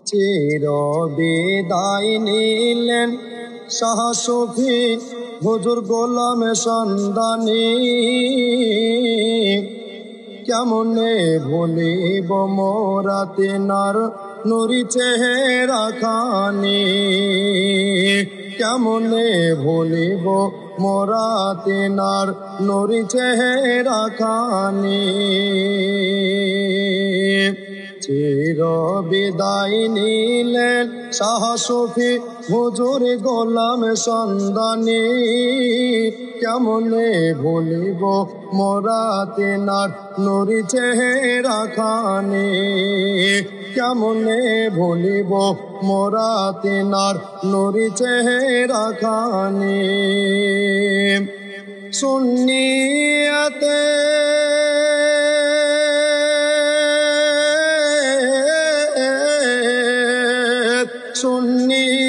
চির বিদায় নিলেন শাহ সুফি হুজুর গোলাম সন্ধানী। কেমনে ভুলিব মোরা তিনার নুরি চেহারা খানি, কেমনে ভুলিব মোরা তিনার নুরি চেহারা খানি। চির বিদায় নিলেন শাহ সুফি হুজুর গোলাম সন্ধানী। কেমনে ভুলিব মোরা তিনার নুরি চেহারা খানি, কেমনে ভুলিব মোরা তিনার নুরি চেহারা খানি। সুন্নিয়াতে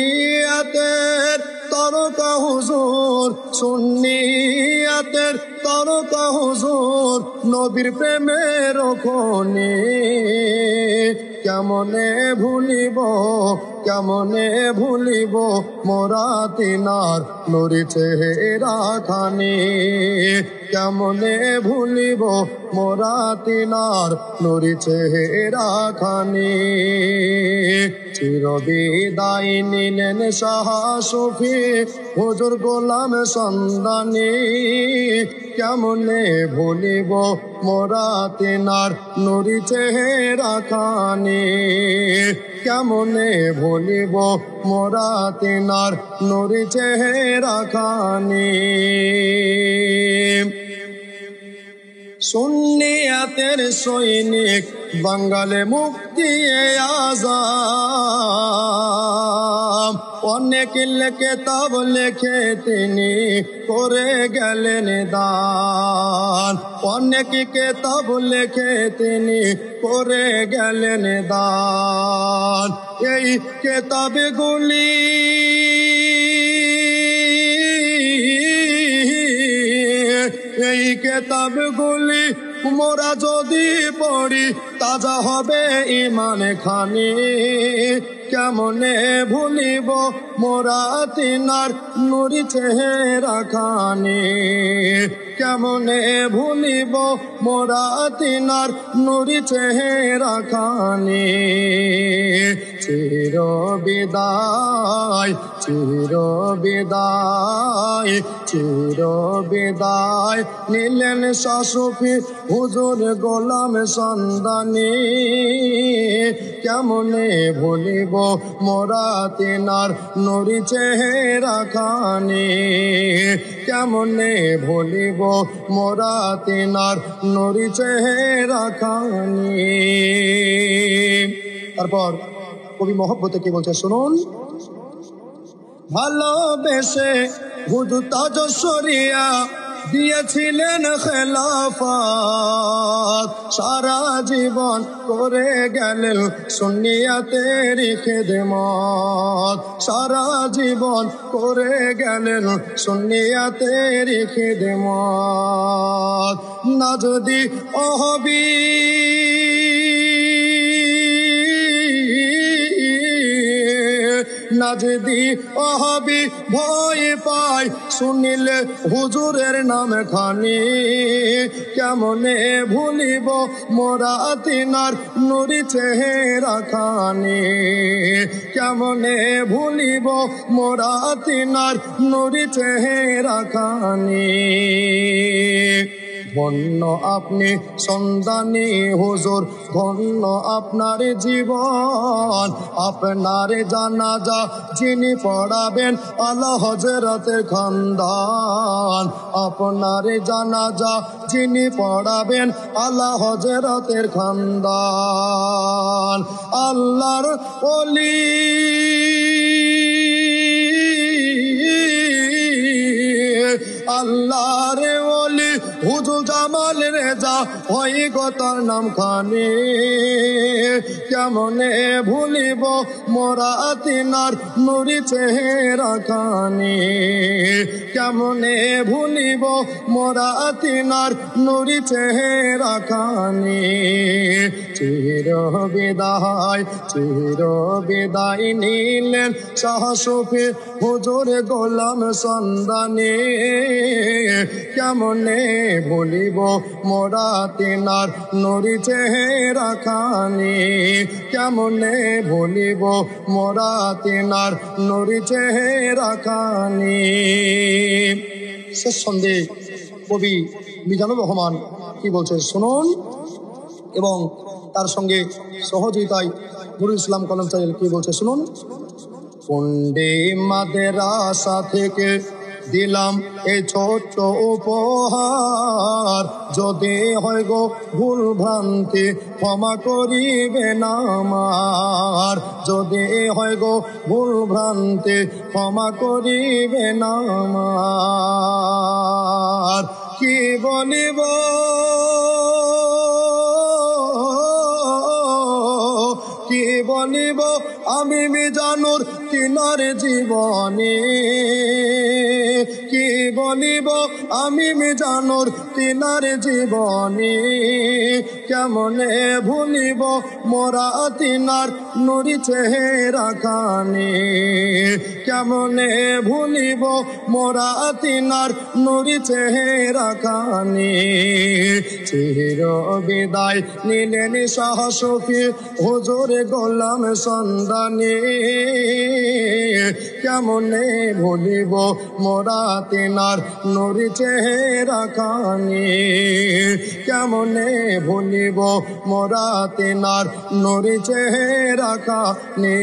সুন্নিয়াতের তরকা হুজুর, সুন্নিয়াতের তরকা হুজুর নবীর প্রেমের খনি। কেমনে ভুলিব, কেমনে ভুলিব মোরা তিনার নুরি চেহারা খানি, কেমনে ভুলিব মোরা তিনার নুরি চেহারা খানি। চির বিদায় নিলেন শাহ সুফি হুজুর গোলাম সন্ধানী। কেমনে ভুলিব মোরা তিনার নুরি চেহারা খানি, কেমনে ভুলিব মোরা তিনার নুরি চেহারা খানি। সুন্নিয়াতের সৈনিক বাঙালে মুক্তি আযাম, অনেক কিতাব লেখে তিনি করে গেলেন দান, অনেক কিতাব লেখে তিনি করে গেলেন দান। এই কিতাবগুলি এই কিতাবগুলি মোরা যদি পড়ি তাজা হবে ঈমান খানি। কেমনে ভুলিব মোরা তিনার নুরি চেহারা খানি, কেমনে ভুলিব মোরা তিনার নুরি চেহারা খানি। চির বিদায়, চির বিদায়, চির বিদায় নিলেন শাহ সুফি হুজুর গোলাম সন্ধানী। কেমনে ভুলিব মোরা তিনার নুরি চেহারা খানি, কেমনে ভুলিব মোরা তিনার নুরি চেহারা খানি। তারপর কবি মহব্বতে কি বলছে শুনুন। ভালোবেসে হুজুর তাজ শরিয়া দিয়েছিলেন খেলাফত, সারা জীবন করে গেলেন সুন্নিয়াতের খিদমত, সারা জীবন করে গেলেন সুন্নিয়াতের খিদমত। না যদি অহবি না যদি অহবি ভয় পায় শুনিলে হুজুরের নাম খানি। কেমনে ভুলিব মোরা তিনার নুরি চেহারা খানি, কেমনে ভুলিব মোরা তিনার নুরি চেহারা খানি। ধন্য আপনি সন্ধানী হুজুর, ধন্য আপনার জীবন, আপনার জানাজা যিনি পড়াবেন আলা হযরতের খানদান, আপনার জানাজা যিনি পড়াবেন আলা হযরতের খানদান। আল্লাহর ওলি আল্লাহর ওলি হুজুর জামাল রেজা ওই গো তার নাম খানি কেমনে ভুলিব মোরা তিনার নুরি চেহারা খানি কেমনে ভুলিব মোরা তিনার নুরি চেহারা খানি চির বিদায় নিলেন শাহ সুফি হুজুর গোলাম সন্দানী কেমনে ভুলিব মোরা তিনার নুরি চেহারা খানি কেমনে ভুলিব মোরা তিনার নুরি চেহারা খানি। শেষ সন্দেহ কবি মিজানুর রহমান কি বলছে শুনুন, এবং তার সঙ্গে সহযোগিতায় নুরুল ইসলাম কলম চাইল কি বলছে শুনুন। কুন্ডি মাদ্রাসা থেকে দিলাম এই ছোট্ট উপহার, যদি হয় গো ভুল ভ্রান্তি ক্ষমা করিবেন আমার, যদি হয় গো ভুল ভ্রান্তি ক্ষমা করিবেন আমার। কি বলিব কি বলিব আমি মিজানুর তিনার জীবনে, কি বলিব আমি মিজানুর তিনার জীবনে কেমনে ভুলিব মোরা তিনার নুরি চেহারা খানি কেমনে ভুলিব মোরা তিনার নুরি চেহারা খানি। চির বিদায় নিলেন শাহ সুফি হুজুর গোলাম সন্দানী কেমনে ভুলিব মোরা তিনার নুরি চেহারা খানি কেমনে ভুলিব মোরা তিনার নুরি চেহারা খানি।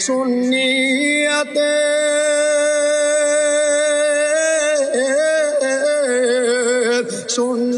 সুন্নিয়াতে সুন্নি